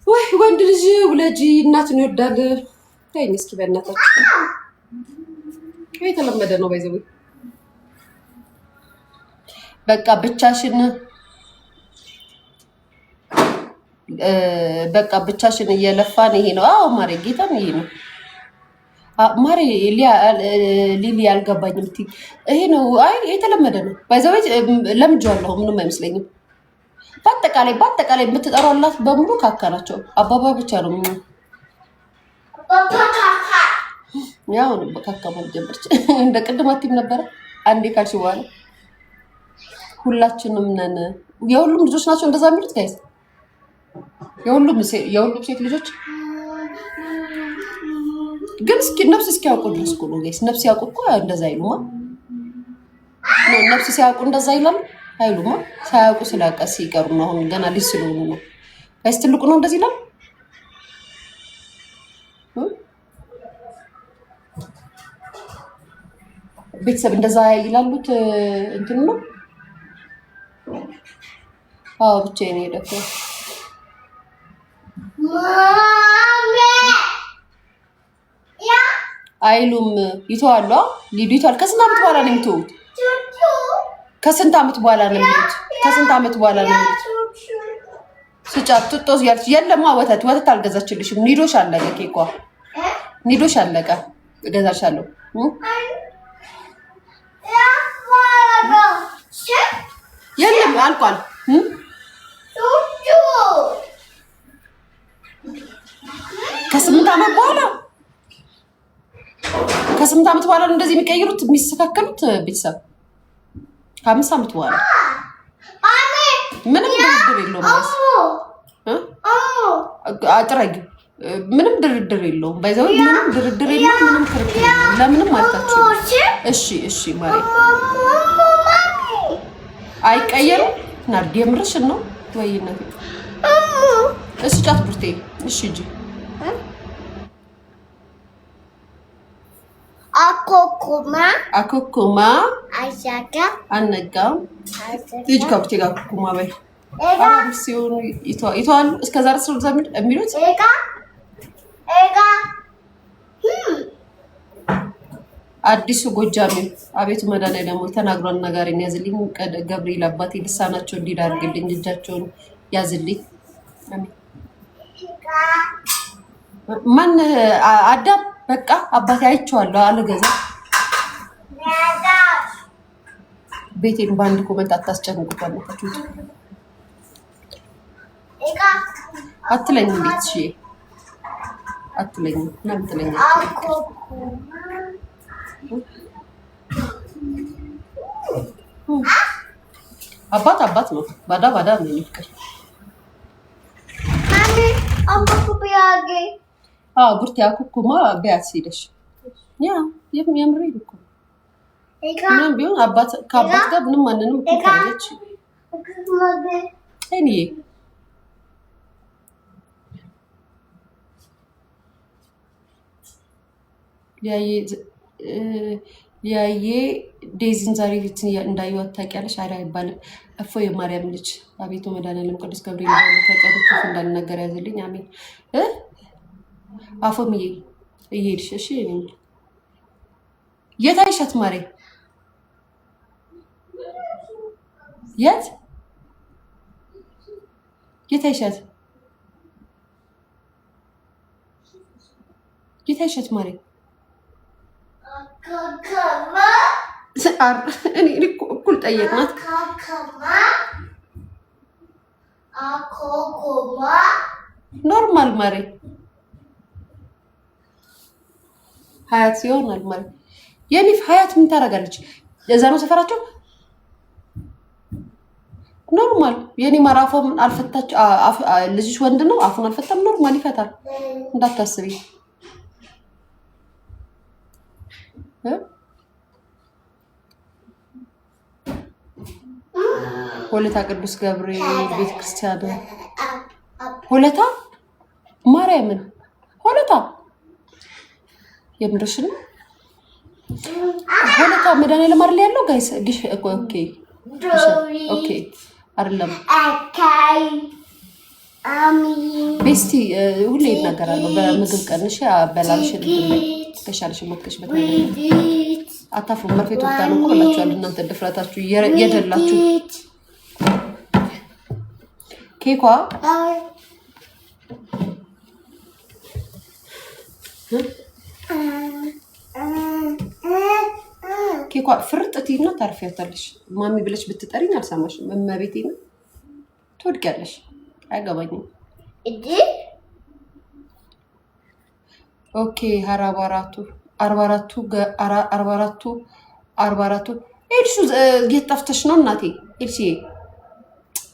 ወይ ወንድ ልጅ ወለጂ እናቱን ይወዳል። ታይኝ እስኪ በእናታችሁ የተለመደ ነው ባይዘው። በቃ ብቻሽን እየለፋን ይሄ ነው። አዎ ማሬ ጌታም ይሄ ነው። ማሬ ሊሊ ያልገባኝም ይሄ ነው። አይ የተለመደ ነው ባይዘው። ለምጄዋለሁ ምንም አይመስለኝም። በአጠቃላይ የምትጠራላት በሙሉ ካካ ናቸው። አባባ ብቻ ነው ያው ካካ ማለት ጀመረች። እንደ ቅድም አትይም ነበረ አንዴ ካልሽ በኋላ ሁላችንም ነን። የሁሉም ልጆች ናቸው እንደዛ የሚሉት ጋይስ። የሁሉም ሴት ልጆች ግን እስኪ ነፍስ እስኪያውቁ ድረስ እኮ ነው ጋይስ። ነፍስ ያውቁ እኮ እንደዛ አይሉማ። ነፍስ ሲያውቁ እንደዛ ይላሉ አይሉማ። ሳያውቁ ስላቀስ ይቀሩ ነው። አሁን ገና ልጅ ስለሆኑ ነው ጋይስ። ትልቁ ነው እንደዚህ ነው። ቤተሰብ እንደዛ ይላሉት እንትን ነው። አዎ ብቻዬን ሄደኩ አይሉም። ይተዋሉ ይተዋል። ከስንት ዓመት በኋላ ነው የሚተውት? ከስንት ዓመት በኋላ ነው የሚሉት? ከስንት ዓመት በኋላ ነው የሚሉት? ስጫት ጡጦስ ያልሽ የለማ። ወተት አልገዛችልሽም። ኒዶሽ አለቀ። ኬኳ ኒዶሽ አለቀ። እገዛሻለሁ። የለም አልቋል። ከስምንት ዓመት በኋላ ነው እንደዚህ የሚቀይሩት የሚስተካከሉት። ቤተሰብ ከ5 ዓመት በኋላ ምንም ድርድር የለውም። አጥራጊ ምንም ድርድር የለውም። ባይዘው ምንም ድርድር የለውም። ምንም ክርክር የለውም። ለምንም አልታችሁ። እሺ ማሪ አይቀየርም። ናርዲ የምርሽን ነው ወይነት? እሺ ጫት ብርቴ። እሺ እጂ አኮኩማ አሻካ አነጋም ልጅ ከብቴ ጋር አኮኩማ በይ አራም ሲሆኑ ይተዋሉ። እስከዛ ድረስ ነው ዘመድ የሚሉት ኤጋ አዲሱ ጎጃሜ አቤቱ መድኃኒዓለም ተናግሯን ነጋሪን ያዝልኝ። ገብርኤል አባቴ ልሳናቸው እንዲዳርግልኝ እጃቸውን ያዝልኝ። አሜን። ማን አዳም በቃ አባቴ አይቼዋለሁ አልገዛ ቤቴን በአንድ ኮመንት አታስጨንቁ። ባለታችሁ አትለኝ እንዴት እሺ አትለኝ ምንም ትለኝ አባት ነው። ባዳ ነው የሚፍቀር ቡርቴ አኩኩማ ቢያት ሲደሽ ያ የሚያምር ይልኩ ምንም ቢሆን ከአባት ጋር ምንም ማንንም ትከራለች። እኔ ያየ ዴዚን ዛሬ እንዳየዋት ታውቂያለሽ? አዳ አይባልም። እፎ የማርያም ልጅ አቤቱ መድኃኒዓለም ቅዱስ ገብርኤል ታውቂያለሽ? እንዳልነገር ያዝልኝ። አሜን። አፎምዬ እየሄድሽ እሺ። የት አይሻት ማሬ? የት አይሻት ማሬ? እኔ እኩል ጠየቅናት። ኖርማል ማሬ ሀያት ሲሆን አልማሬ የኒፍ ሀያት ምን ታደርጋለች? ለዛ ነው ሰፈራቸው ኖርማል። የኔ ማራፎም አልፈታች። ልጅሽ ወንድ ነው አፉን አልፈታም። ኖርማል ይፈታል እንዳታስቢ። ሆለታ ቅዱስ ገብርኤል ቤተክርስቲያን ሆለታ ማርያምን ሆለታ የምርሽን ሆለታ መድኃኒዓለም አይደል ያለው ጋይስ? ዲሽ ኦኬ አይደለም ቤስቲ ሁሌ ይናገራለሁ በምግብ ቀንሽ አበላልሽ ከሻልሽ ሞትከሽ አታፍሩ መርፌት ወጣ ነው ብላችኋል እናንተ ድፍረታችሁ የደላችሁ ኬኳ ኬኳ ፍርጥቲና ታርፊያታለሽ ማሚ ብለሽ ብትጠሪኝ አልሰማሽም እመቤቴና ትወድቂያለሽ አይገባኝም ኦኬ 44 ኤልሹ የጠፍተሽ ነው እናቴ ኤልሺ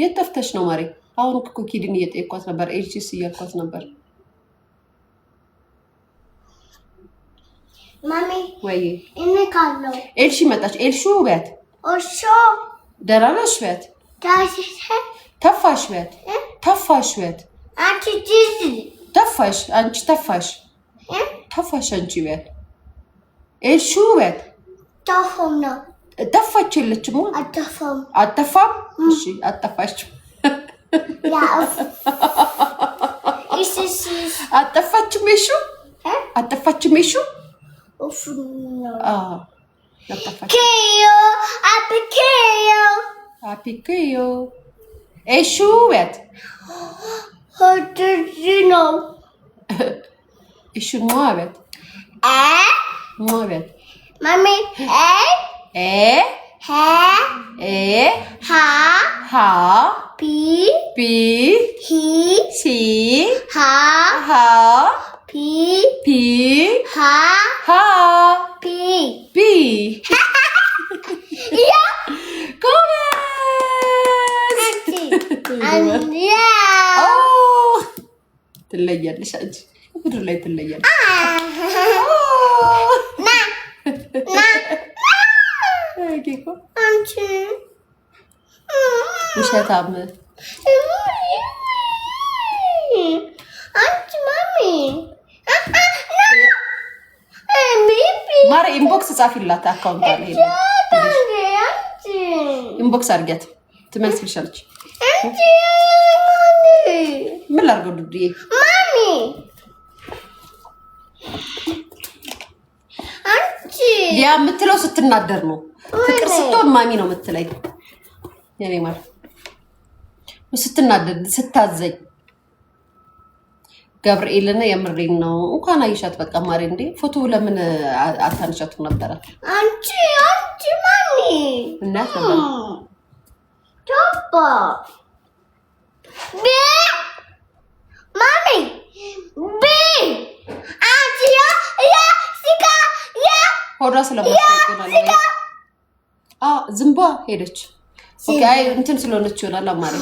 የጠፍተሽ ነው ማሪ አሁን እኮ ኪድን እየጠየኳት ነበር ኤልሺስ እያልኳት ነበር ማሚ ወይ እኔ ካለው ኤልሺ መጣች ኤልሹ በት ኦሾ ደራናሽ በት ተፋሽ በት ተፋሽ በት አንቺ ጂጂ ተፋሽ አንቺ ተፋሽ ተፋሽ አንቺ በት ኤልሹ በት ተፎና ተፋች የለችም አጠፋም እሺ አጠፋች አጠፋችም እሺ አጠፋችም እሺ አፒኪዮ እሺ በት ሆድጂኖ እሺ ሞአበት ሞአበት ማሚ ሃ ፒ ሂ ሲ ሃ ፒ ሃ ፒ ያ ጎበዝ አንያ ትለያለሽ አንቺ ምድር ላይ ትለያለሽ ና ኬኮ አንቺ ውሸታም አንቺ ማሚ ማረ ኢንቦክስ ጻፊላት አካውንት አለ ሄደ ኢንቦክስ አድርጊያት ትመልስልሻለች ምን ላድርገው ዱዱዬ ማሚ አንቺ ሊያ የምትለው ስትናደር ነው ፍቅር ስትሆን ማሚ ነው የምትለኝ የኔ ማለት ስትናደድ ስታዘኝ ገብርኤልና የምሬን ነው እንኳን አይሻት በቃ ማሪ እንዴ ፎቶ ለምን አታንሻቱ ነበር አንቺ ማሚ እናት ነበር ቶፖ ቢ ማሚ ቢ አንቺ ያ ሲካ ያ ሆዷ ስለማትቆና ነው ዝምባ ሄደች ኦኬ አይ እንትን ስለሆነች ይሆናል አማሪ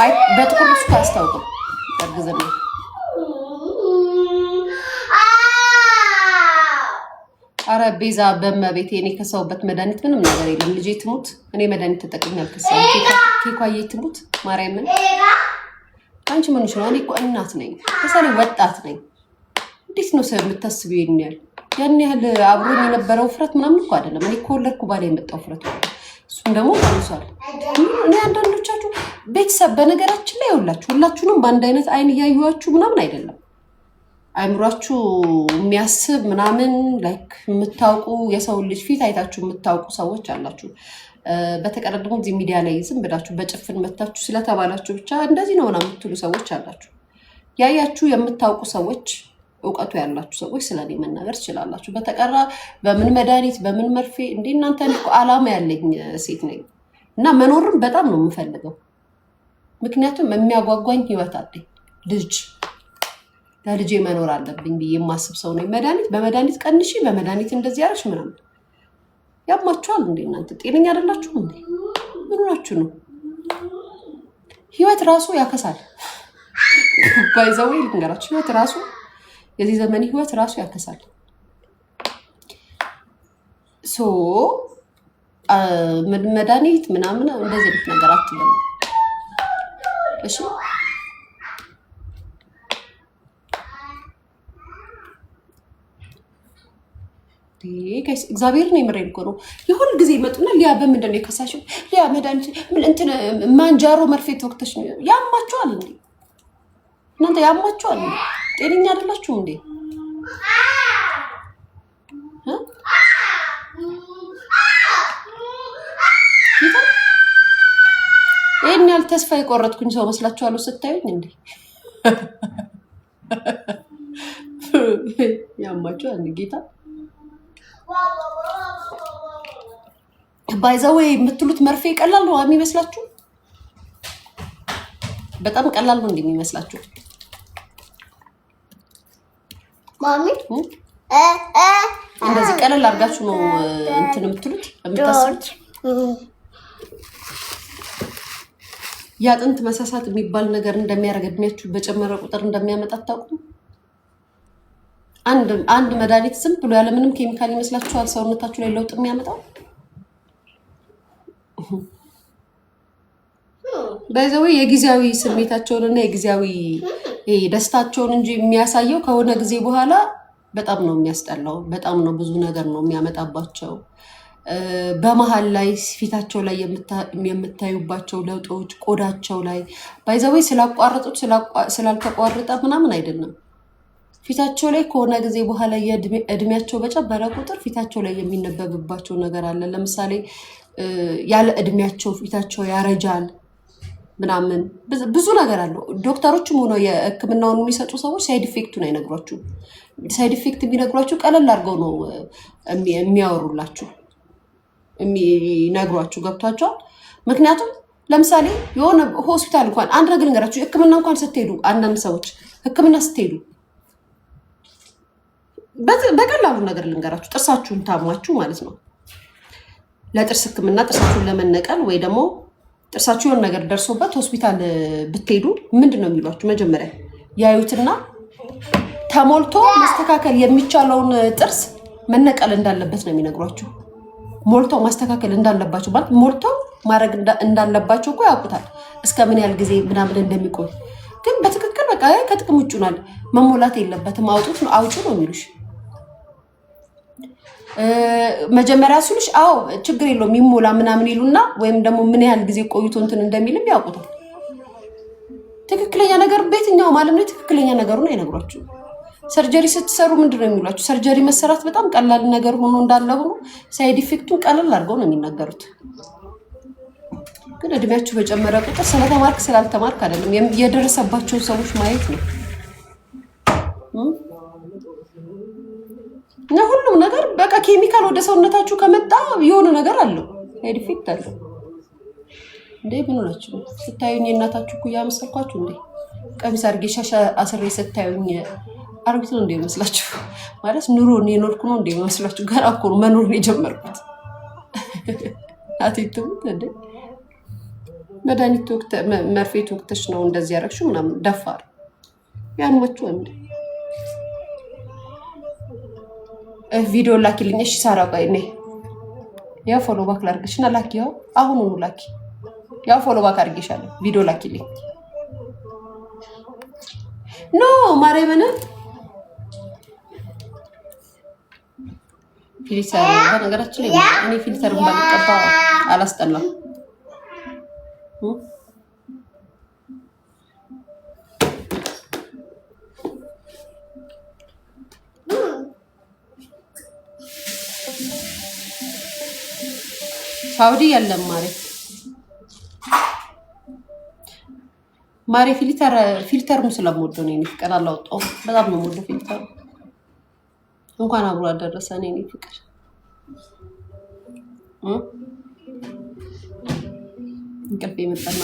አይ በጥቁር ልብስ ታስታውቀው እርግዝና አረ ቤዛ በመቤቴ እኔ ከሰውበት መድኃኒት ምንም ነገር የለም ልጄ ትሙት እኔ መድኃኒት ተጠቅሜ አልከሳም ኬኳዬ ትሙት ማርያምን አንቺ ምን ነው እኔ እኮ እናት ነኝ ከሰለ ወጣት ነኝ እንዴት ነው ሰው የምታስቢው ይኛል ያን ያህል አብሮኝ የነበረው ፍረት ምናምን እኮ አይደለም እኔ ኮለርኩ ባለ የመጣው ፍረት እሱም ደግሞ ታንሷል እኔ አንዳንዶቻችሁ ቤተሰብ በነገራችን ላይ ይውላችሁ ሁላችሁንም በአንድ አይነት አይን ያዩዋችሁ ምናምን አይደለም አይምሯችሁ የሚያስብ ምናምን ላይክ የምታውቁ የሰው ልጅ ፊት አይታችሁ የምታውቁ ሰዎች አላችሁ በተቀረደሙ እዚህ ሚዲያ ላይ ዝም ብላችሁ በጭፍን መታችሁ ስለተባላችሁ ብቻ እንደዚህ ነው ምናምን የምትሉ ሰዎች አላችሁ ያያችሁ የምታውቁ ሰዎች እውቀቱ ያላችሁ ሰዎች ስለኔ መናገር ትችላላችሁ በተቀራ በምን መድኃኒት በምን መርፌ እንዴ እናንተ እኮ አላማ ያለኝ ሴት ነኝ እና መኖርም በጣም ነው የምፈልገው ምክንያቱም የሚያጓጓኝ ህይወት አለኝ ልጅ ለልጄ መኖር አለብኝ ብዬ የማስብ ሰው ነኝ መድኃኒት በመድኃኒት ቀንሺ በመድኃኒት እንደዚህ ያረሽ ምናምን ያማችኋል እንዴ እናንተ ጤነኛ አይደላችሁም እንዴ ምን ሆናችሁ ነው ህይወት ራሱ ያከሳል ባይዘው ልንገራችሁ ህይወት ራሱ የዚህ ዘመን ህይወት ራሱ ያከሳል ሶ መድኃኒት ምናምን እንደዚህ አይነት ነገር አትበሉ እሺ ጋይስ እግዚአብሔርን የምሬን እኮ ነው የሁሉ ጊዜ ይመጡና ሊያ በምንድን ነው የከሳሽው ሊያ መድኃኒት ምን እንትን ማንጃሮ መርፌ ተወክተሽ ነው ያማችኋል እንዴ እናንተ ያሟችኋል። ጤነኛ አይደላችሁም እንዴ? ይሄን ያህል ተስፋ የቆረጥኩኝ ሰው መስላችኋለሁ ስታዩኝ እንዴ? ያሟችኋል እንዴ? ጌታ ባይዘው የምትሉት መርፌ ቀላል ነው የሚመስላችሁ? በጣም ቀላል ነው እንደሚመስላችሁ ማሚ እንደዚህ ቀለል አድርጋችሁ ነው እንትን የምትሉት የምታስቡት። የአጥንት መሳሳት የሚባል ነገር እንደሚያደርግ እድሜያችሁ በጨመረ ቁጥር እንደሚያመጣ አታውቁም? አንድ መድኃኒት ዝም ብሎ ያለምንም ኬሚካል ይመስላችኋል ሰውነታችሁ ላይ ለውጥ የሚያመጣው? በዛው የጊዜያዊ ስሜታቸውን እና የጊዜያዊ ደስታቸውን እንጂ የሚያሳየው ከሆነ ጊዜ በኋላ በጣም ነው የሚያስጠላው። በጣም ነው ብዙ ነገር ነው የሚያመጣባቸው። በመሃል ላይ ፊታቸው ላይ የምታዩባቸው ለውጦች ቆዳቸው ላይ ባይዘው ስላቋረጡት ስላልተቋረጠ ምናምን አይደለም። ፊታቸው ላይ ከሆነ ጊዜ በኋላ የእድሜያቸው በጨመረ ቁጥር ፊታቸው ላይ የሚነበብባቸው ነገር አለ። ለምሳሌ ያለ እድሜያቸው ፊታቸው ያረጃል ምናምን ብዙ ነገር አለው። ዶክተሮችም ሆነው የሕክምናውን የሚሰጡ ሰዎች ሳይድ ኢፌክቱን አይነግሯችሁ። ሳይድ ኢፌክት የሚነግሯችሁ ቀለል አድርገው ነው የሚያወሩላችሁ የሚነግሯችሁ። ገብቷቸዋል። ምክንያቱም ለምሳሌ የሆነ ሆስፒታል እንኳን አንድ ነገር ልንገራችሁ፣ ሕክምና እንኳን ስትሄዱ አንዳንድ ሰዎች ሕክምና ስትሄዱ በቀላሉ ነገር ልንገራችሁ፣ ጥርሳችሁን ታሟችሁ ማለት ነው። ለጥርስ ሕክምና ጥርሳችሁን ለመነቀል ወይ ደግሞ ጥርሳችሁ የሆነ ነገር ደርሶበት ሆስፒታል ብትሄዱ ምንድን ነው የሚሏችሁ? መጀመሪያ ያዩትና ተሞልቶ ማስተካከል የሚቻለውን ጥርስ መነቀል እንዳለበት ነው የሚነግሯችሁ። ሞልተው ማስተካከል እንዳለባቸው ማለት ሞልተው ማድረግ እንዳለባቸው እኮ ያውቁታል፣ እስከ ምን ያህል ጊዜ ምናምን እንደሚቆይ ግን በትክክል በቃ ከጥቅም ውጭ ናል፣ መሞላት የለበትም አውጩ ነው የሚሉሽ። መጀመሪያ ሲሉሽ አዎ ችግር የለውም ይሞላ ምናምን ይሉና ወይም ደግሞ ምን ያህል ጊዜ ቆይቶ እንትን እንደሚልም ያውቁታል። ትክክለኛ ነገር በየትኛው ማለት ነው ትክክለኛ ነገሩን አይነግሯችሁም። ሰርጀሪ ስትሰሩ ምንድን ነው የሚሏችሁ? ሰርጀሪ መሰራት በጣም ቀላል ነገር ሆኖ እንዳለ ሆኖ ሳይድ ኢፌክቱን ቀላል አድርገው ነው የሚናገሩት። ግን እድሜያችሁ በጨመረ ቁጥር ስለተማርክ ስላልተማርክ አይደለም የደረሰባቸውን ሰዎች ማየት ነው። እና ሁሉም ነገር በቃ ኬሚካል ወደ ሰውነታችሁ ከመጣ የሆነ ነገር አለው፣ ሳይድ ኢፌክት አለው። እንዴ ምን ሆናችሁ ስታዩኝ የእናታችሁ ኩያ መሰልኳችሁ እንዴ? ቀሚስ አድርጌ ሻሻ አስሬ ስታዩኝ አርቢት ነው እንደ ይመስላችሁ? ማለት ኑሮን የኖርኩ ነው እንደ ይመስላችሁ? ገና እኮ ነው መኖር ነው የጀመርኩት። አትይቱት እንዴ መድኃኒት መርፌት ወቅተሽ ነው እንደዚህ ያደረግሽው ምናምን ደፋር ያን ወጭ እንዴ ቪዲዮ ላኪልኝ። እሺ ሳራ ቆይ ነይ ያው ፎሎ ባክ ላድርግሽና ላኪ። ያው አሁኑኑ ላኪ። ያው ፎሎ ባክ አድርጌሻለሁ። ቪዲዮ ላኪልኝ። ኖ ማርያምን ፊልተር በነገራችን ላይ እኔ ፊልተር ባልቀባ አላስጠላም። ሳውዲ የለም ማሬ ፊልተሩን ስለምወደው ነው። እኔ ፍቅር አላወጣሁም። በጣም ነው የምወደው ፊልተሩ። እንኳን አብሮ አደረሰን እኔ ፍቅር እንቅልፍ የመጣና